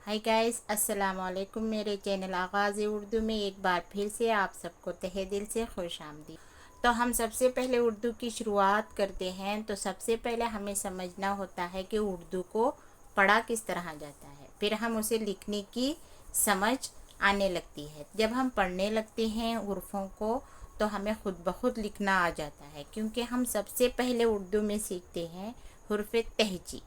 Hi guys, अस्सलाम वालेकुम। मेरे चैनल आगाज़ उर्दू में एक बार फिर से आप सबको तहे दिल से खुश आमदीद। तो हम सबसे पहले उर्दू की शुरुआत करते हैं। तो सबसे पहले हमें समझना होता है कि उर्दू को पढ़ा किस तरह जाता है, फिर हम उसे लिखने की समझ आने लगती है। जब हम पढ़ने लगते हैं हुर्फ़ों को तो हमें खुद ब खुद लिखना आ जाता है, क्योंकि हम सबसे पहले उर्दू में सीखते हैं हुर्फ़ तहजी।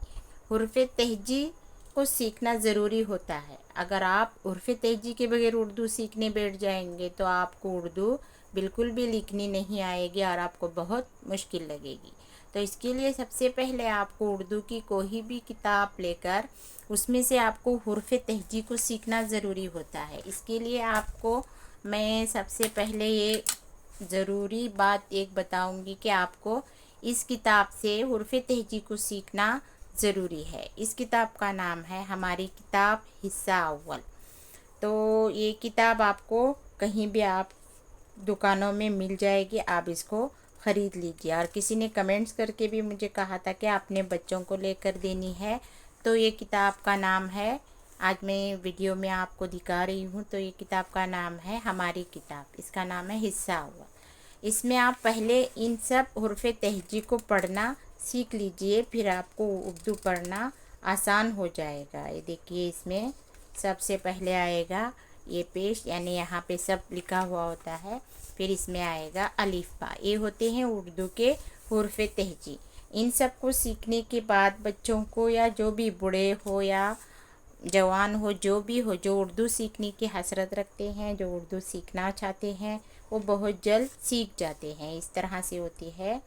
हुर्फ़ तहजी को सीखना ज़रूरी होता है। अगर आप हुर्फ़ तहजी के बगैर उर्दू सीखने बैठ जाएंगे तो आपको उर्दू बिल्कुल भी लिखनी नहीं आएगी और आपको बहुत मुश्किल लगेगी। तो इसके लिए सबसे पहले आपको उर्दू की कोई भी किताब लेकर उसमें से आपको हुर्फ़ तहजी को सीखना ज़रूरी होता है। इसके लिए आपको मैं सबसे पहले ये ज़रूरी बात एक बताऊंगी कि आपको इस किताब से हुर्फ़ तहजी को सीखना ज़रूरी है। इस किताब का नाम है हमारी किताब हिस्सा अव्वल। तो ये किताब आपको कहीं भी आप दुकानों में मिल जाएगी, आप इसको ख़रीद लीजिए। और किसी ने कमेंट्स करके भी मुझे कहा था कि आपने बच्चों को लेकर देनी है। तो ये किताब का नाम है, आज मैं वीडियो में आपको दिखा रही हूँ। तो ये किताब का नाम है हमारी किताब, इसका नाम है हिस्सा अव्वल। इसमें आप पहले इन सब हुर्फ़ तहजी को पढ़ना सीख लीजिए, फिर आपको उर्दू पढ़ना आसान हो जाएगा। ये देखिए, इसमें सबसे पहले आएगा ये पेश, यानी यहाँ पे सब लिखा हुआ होता है। फिर इसमें आएगा अलिफ बा, ये होते हैं उर्दू के हुर्फ़ तहजी। इन सब को सीखने के बाद बच्चों को, या जो भी बूढ़े हो या जवान हो, जो भी हो, जो उर्दू सीखने की हसरत रखते हैं, जो उर्दू सीखना चाहते हैं, वो बहुत जल्द सीख जाते हैं। इस तरह से होती है,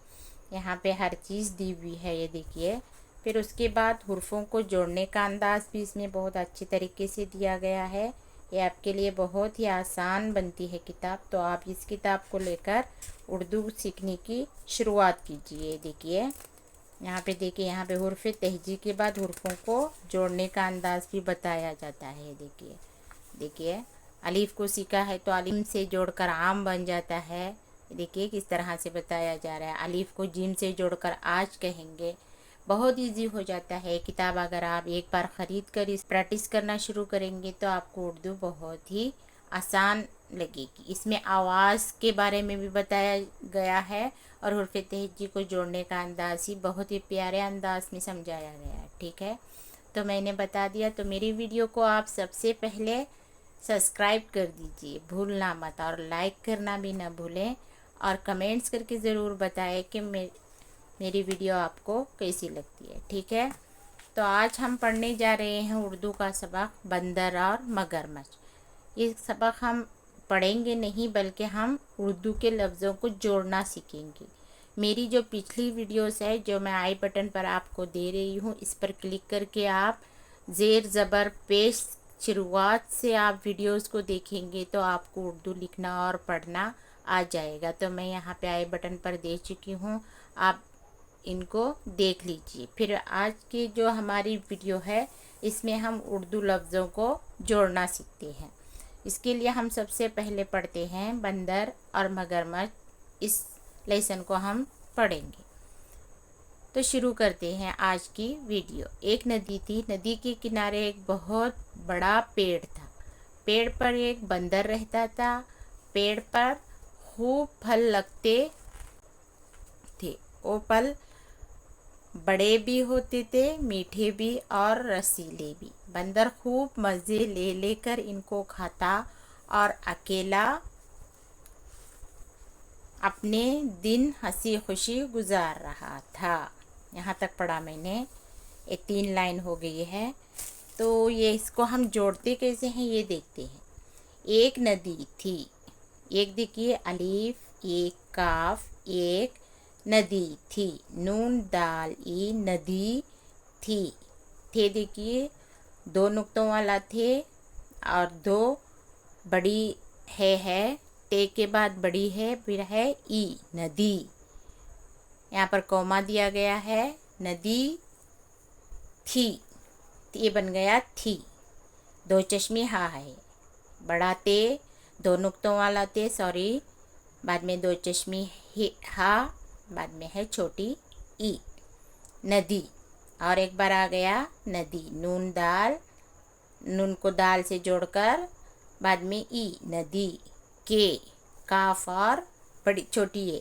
यहाँ पे हर चीज़ दी हुई है, ये देखिए। फिर उसके बाद हुर्फ़ों को जोड़ने का अंदाज़ भी इसमें बहुत अच्छी तरीके से दिया गया है। ये आपके लिए बहुत ही आसान बनती है किताब। तो आप इस किताब को लेकर उर्दू सीखने की शुरुआत कीजिए। देखिए, यहाँ पे देखिए, यहाँ पे हुर्फ़ तहजी के बाद हुर्फ़ों को जोड़ने का अंदाज़ भी बताया जाता है। देखिए देखिए, अलीफ़ को सीखा है तो अलीम से जोड़कर आम बन जाता है। देखिए किस तरह से बताया जा रहा है। अलीफ़ को जिम से जोड़कर आज कहेंगे। बहुत इजी हो जाता है किताब। अगर आप एक बार ख़रीद कर इस प्रैक्टिस करना शुरू करेंगे तो आपको उर्दू बहुत ही आसान लगेगी। इसमें आवाज़ के बारे में भी बताया गया है और हुर्फ़ तहजी को जोड़ने का अंदाज़ ही बहुत ही प्यारे अंदाज में समझाया गया है। ठीक है, तो मैंने बता दिया। तो मेरी वीडियो को आप सबसे पहले सब्सक्राइब कर दीजिए, भूलना मत, और लाइक करना भी ना भूलें, और कमेंट्स करके ज़रूर बताएं कि मेरी वीडियो आपको कैसी लगती है। ठीक है, तो आज हम पढ़ने जा रहे हैं उर्दू का सबक बंदर और मगरमच्छ। ये सबक हम पढ़ेंगे नहीं, बल्कि हम उर्दू के लफ्ज़ों को जोड़ना सीखेंगे। मेरी जो पिछली वीडियोस है, जो मैं आई बटन पर आपको दे रही हूँ, इस पर क्लिक करके आप ज़ेर ज़बर पेश शुरुआत से आप वीडियोस को देखेंगे तो आपको उर्दू लिखना और पढ़ना आ जाएगा। तो मैं यहाँ पे आई बटन पर दे चुकी हूँ, आप इनको देख लीजिए। फिर आज की जो हमारी वीडियो है, इसमें हम उर्दू लफ्ज़ों को जोड़ना सीखते हैं। इसके लिए हम सबसे पहले पढ़ते हैं बंदर और मगरमच्छ। इस लेसन को हम पढ़ेंगे। तो शुरू करते हैं आज की वीडियो। एक नदी थी, नदी के किनारे एक बहुत बड़ा पेड़ था। पेड़ पर एक बंदर रहता था। पेड़ पर खूब फल लगते थे। वो फल बड़े भी होते थे, मीठे भी और रसीले भी। बंदर खूब मज़े ले लेकर इनको खाता और अकेला अपने दिन हंसी खुशी गुजार रहा था। यहाँ तक पढ़ा मैंने, ये 3 लाइन हो गई है। तो ये इसको हम जोड़ते कैसे हैं ये देखते हैं। एक नदी थी, एक देखिए अलीफ, एक काफ, एक नदी थी, नून दाल ई नदी थी। थे देखिए 2 नुक्तों वाला थे, और 2 बड़ी है, ते के बाद बड़ी है, फिर है ई नदी। यहाँ पर कौमा दिया गया है, नदी थी, ये बन गया थी। 2 चश्मे हा है, बड़ा ते, 2 नुक्तों वाला ते, सॉरी, बाद में 2 चश्मे हा, बाद में है छोटी ई, नदी। और एक बार आ गया नदी, नून दाल नून को दाल से जोड़कर बाद में ई नदी, के काफ और बड़ी छोटी ए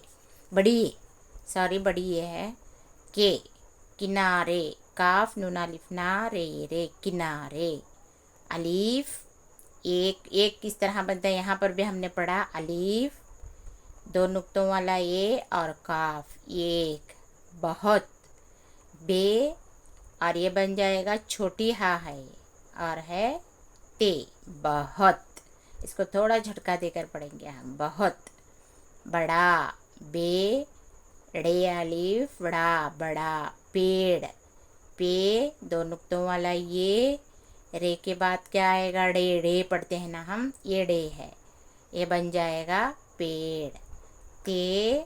बड़ी ए सॉरी बड़ी ए है, के किनारे, काफ नून अलिफ ना रे रे किनारे, अलीफ एक एक किस तरह बनता है यहाँ पर भी हमने पढ़ा, अलीफ दो नुक्तों वाला ए और काफ एक, बहुत, बे और ये बन जाएगा छोटी हा है और है ते, बहुत। इसको थोड़ा झटका देकर पढ़ेंगे हम, बहुत, बड़ा, बे ड़े अलिफ बड़ा बड़ा, पेड़, पे दो नुक्तों वाला ये, रे के बाद क्या आएगा, डे डे पढ़ते हैं ना हम, ये डे है, ये बन जाएगा पेड़, ते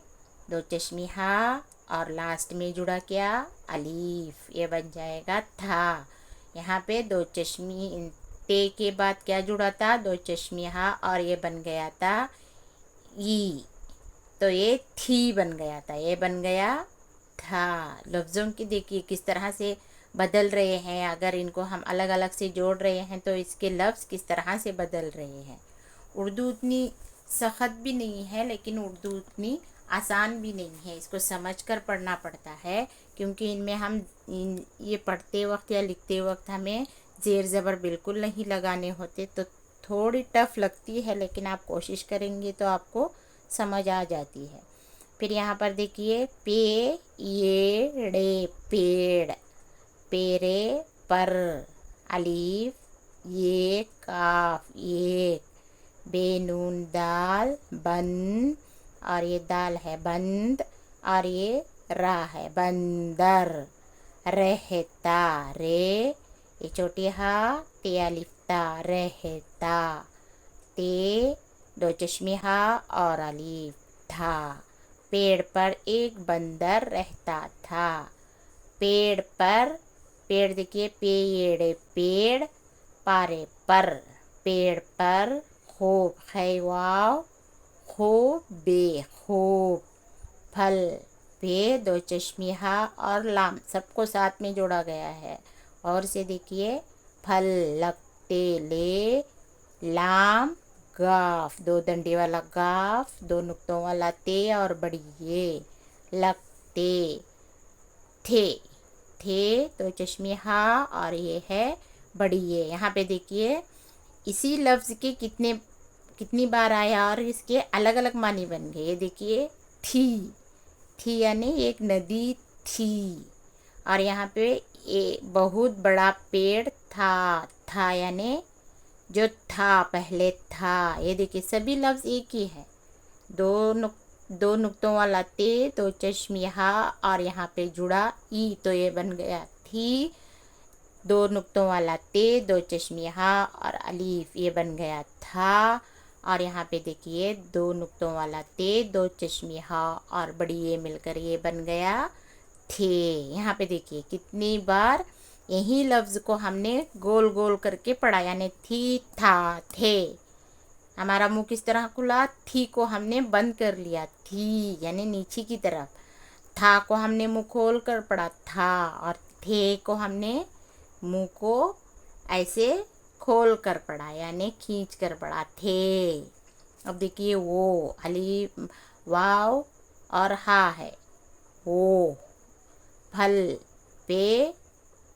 दो चश्मी हा और लास्ट में जुड़ा क्या, अलीफ, ये बन जाएगा था। यहाँ पे दो चश्मी ते के बाद क्या जुड़ा था, दो चश्मी हा और ये बन गया था ई, तो ये थी बन गया था, ये बन गया था। लफ्ज़ों की देखिए किस तरह से बदल रहे हैं, अगर इनको हम अलग अलग से जोड़ रहे हैं तो इसके लफ्ज़ किस तरह से बदल रहे हैं। उर्दू उतनी सख्त भी नहीं है लेकिन उर्दू उतनी आसान भी नहीं है, इसको समझकर पढ़ना पड़ता है, क्योंकि इनमें हम ये पढ़ते वक्त या लिखते वक्त हमें ज़ेर ज़बर बिल्कुल नहीं लगाने होते, तो थोड़ी टफ लगती है, लेकिन आप कोशिश करेंगे तो आपको समझ आ जाती है। फिर यहाँ पर देखिए, पे ये ड़े पेड़, पेरे पर, अलीफ ये काफ एक, बेनून दाल बन और ये दाल है बंद और ये रा है बंदर, रहता रे ये छोटी हा, ते अलिफ्ता रहता, ते दो चश्मी हा और अलीफ था, पेड़ पर एक बंदर रहता था, पेड़ पर, पेड़ देखिए पेड़ पेड़, पारे पर, पेड़ पर, खूब खैवाव खूब बे खूब, फल पे दो चश्मी हा और लाम सबको साथ में जोड़ा गया है, और से देखिए फल लगते ले, लाम गाफ दो डंडे वाला गाफ दो नुक्तों वाला ते और बड़ी ये, लगते, थे तो चश्मे हा और ये है बड़ी ये। यहाँ पे देखिए इसी लफ्ज़ के कितनी बार आया और इसके अलग अलग मानी बन गए। ये देखिए थी यानी एक नदी थी, और यहाँ पे बहुत बड़ा पेड़ था यानी जो था पहले था। ये देखिए सभी लफ्ज़ एक ही है, दो नुक्तों वाला ते दो चश्मिया और यहाँ पे जुड़ा ई, तो ये बन गया थी, दो नुक्तों वाला ते दो चश्मिया और अलीफ ये बन गया था, और यहाँ पे देखिए दो नुक्तों वाला ते दो चश्मिया और बड़ी ये मिलकर ये बन गया थे। यहाँ पे देखिए कितनी बार यही लफ्ज़ को हमने गोल गोल करके पढ़ा, यानी थी था थे। हमारा मुंह किस तरह खुला, थी को हमने बंद कर लिया, थी यानी नीचे की तरफ, था को हमने मुंह खोल कर पढ़ा था, और थे को हमने मुंह को ऐसे खोल कर पढ़ा यानी खींच कर पढ़ा थे। अब देखिए वो अली वाव और हा है, वो फल पे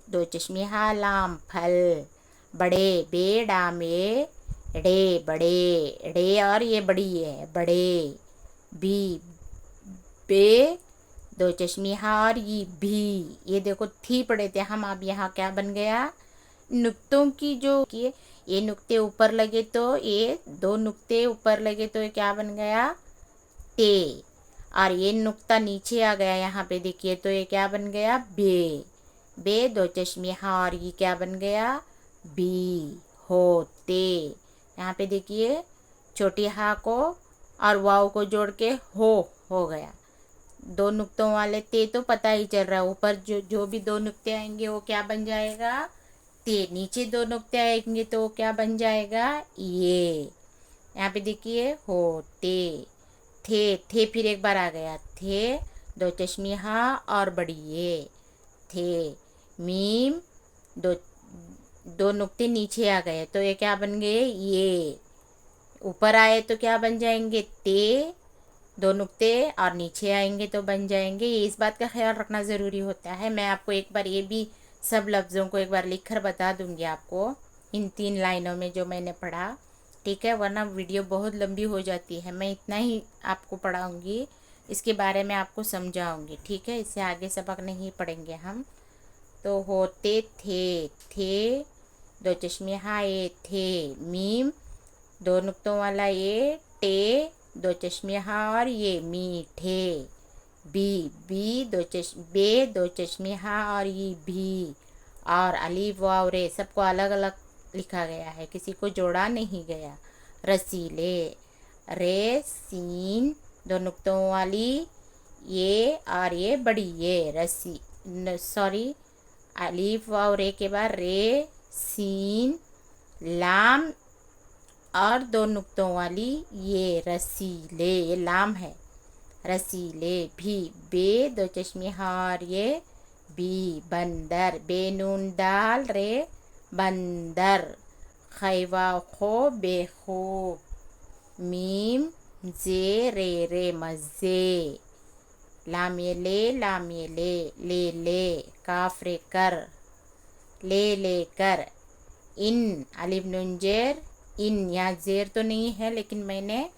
दो चश्मे हा लाम फल, बड़े बे डामे डे बड़े डे और ये बड़ी है बड़े, बी बे दो चश्मी हा और ये भी, ये देखो थी पढ़े थे हम, अब यहाँ क्या बन गया, नुक्तों की जो ये नुक्ते ऊपर लगे तो ये दो नुक्ते ऊपर लगे तो ये क्या बन गया ते, और ये नुक्ता नीचे आ गया यहाँ पे देखिए तो ये क्या बन गया बे दो चश्मे हा और ये क्या बन गया बी, होते। यहाँ पे देखिए छोटी हा को और वाव को जोड़ के हो गया, दो नुक्तों वाले ते तो पता ही चल रहा है, ऊपर जो भी दो नुक्ते आएंगे वो क्या बन जाएगा ते, नीचे दो नुक्ते आएंगे तो वो क्या बन जाएगा ये। यहाँ पे देखिए होते थे फिर एक बार आ गया थे, दो चश्मी हा और बड़ी ये थे, मीम दो दो नुक्ते नीचे आ गए तो ये क्या बन गए, ये। ऊपर आए तो क्या बन जाएंगे, ते। दो नुक्ते और नीचे आएंगे तो बन जाएंगे। ये इस बात का ख्याल रखना ज़रूरी होता है। मैं आपको एक बार ये भी सब लफ्ज़ों को एक बार लिख कर बता दूंगी आपको, इन 3 लाइनों में जो मैंने पढ़ा, ठीक है, वरना वीडियो बहुत लंबी हो जाती है। मैं इतना ही आपको पढ़ाऊँगी, इसके बारे में आपको समझाऊँगी, ठीक है। इससे आगे सबक नहीं पढ़ेंगे हम। तो होते थे, दो चश्मे हाँ ये थे, मीम, दो नुक्तों वाला ये, टे, दो चश्मे हाँ और ये, मीठे। बी, दो चश्मे हाँ और ये, भी। और अलीफ वाव रे सबको अलग अलग लिखा गया है, किसी को जोड़ा नहीं गया। रसीले, रे सीन, दो नुक्तों वाली ये और ये बड़ी ये, रसी, सॉरी, अलीफ वाव रे के बाद रे, सीन, लाम और दो नुक्तों वाली ये, रसीले, ये लाम है, रसीले। भी, बे, दो चश्मे हाँ और ये, बी। बंदर, बेनून दाल रे, बंदर। खैवा खो, बेखूब। मीम, जे, रे मज़े। लाम ये ले, काफ रे कर, ले कर। इन, अलिफ नून जेर, इन। यहाँ जेर तो नहीं है लेकिन मैंने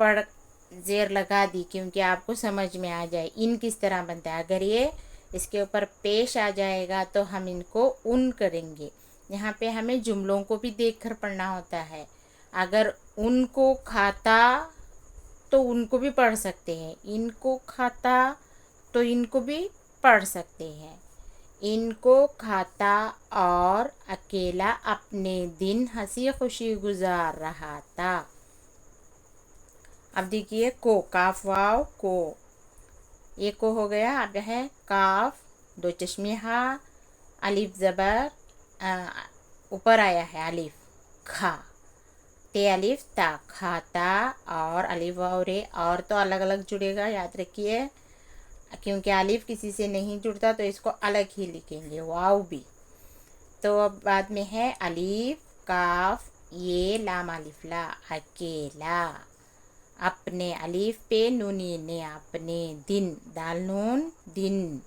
पढ़ जेर लगा दी क्योंकि आपको समझ में आ जाए इन किस तरह बनता है। अगर ये इसके ऊपर पेश आ जाएगा तो हम इनको उन करेंगे। यहाँ पे हमें जुमलों को भी देखकर पढ़ना होता है। अगर उनको खाता तो उनको भी पढ़ सकते हैं, इनको खाता तो इनको भी पढ़ सकते हैं। इनको खाता और अकेला अपने दिन हंसी खुशी गुजार रहा था। अब देखिए को, काफ वाव को, ये को हो गया। अब है काफ, दो चश्मे हा, अलिफ ज़बर, ऊपर आया है अलिफ, खा, ते अलिफ ता, खाता। और अलिफ वाव रे और तो अलग अलग जुड़ेगा, याद रखिए, क्योंकि अलिफ किसी से नहीं जुड़ता तो इसको अलग ही लिखेंगे, वाव भी। तो अब बाद में है अलिफ, काफ, ये, लाम अलिफ ला, अकेला। अपने, अलिफ पे नूनी ने, अपने। दिन, दाल नून, दिन।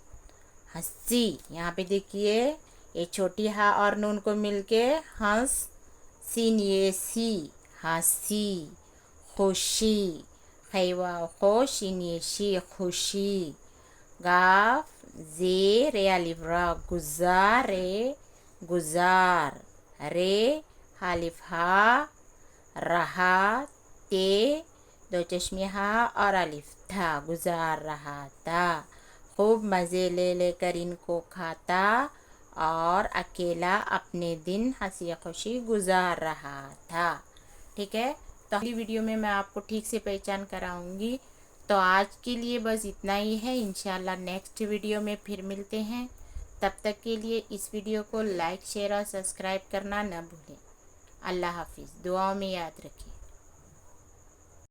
हंसी, यहाँ पे देखिए ये छोटी हा और नून को मिलके हंस, सीन ये सी, हंसी। खुशी, खैवा खो, शीन ये शी, खुशी। गाफ, जे, रे अलिफ रा, गुजार रे, गुजार। रे, हालिफ हा, रहा, ते, दो चश्मे हा और अलिफ था, गुजार रहा था। खूब मज़े ले लेकर इनको खाता और अकेला अपने दिन हंसी खुशी गुजार रहा था। ठीक है, तो अगली वीडियो में मैं आपको ठीक से पहचान कराऊंगी। तो आज के लिए बस इतना ही है, इंशाल्लाह नेक्स्ट वीडियो में फिर मिलते हैं। तब तक के लिए इस वीडियो को लाइक, शेयर और सब्सक्राइब करना न भूलें। अल्लाह हाफिज़, दुआओं में याद रखें।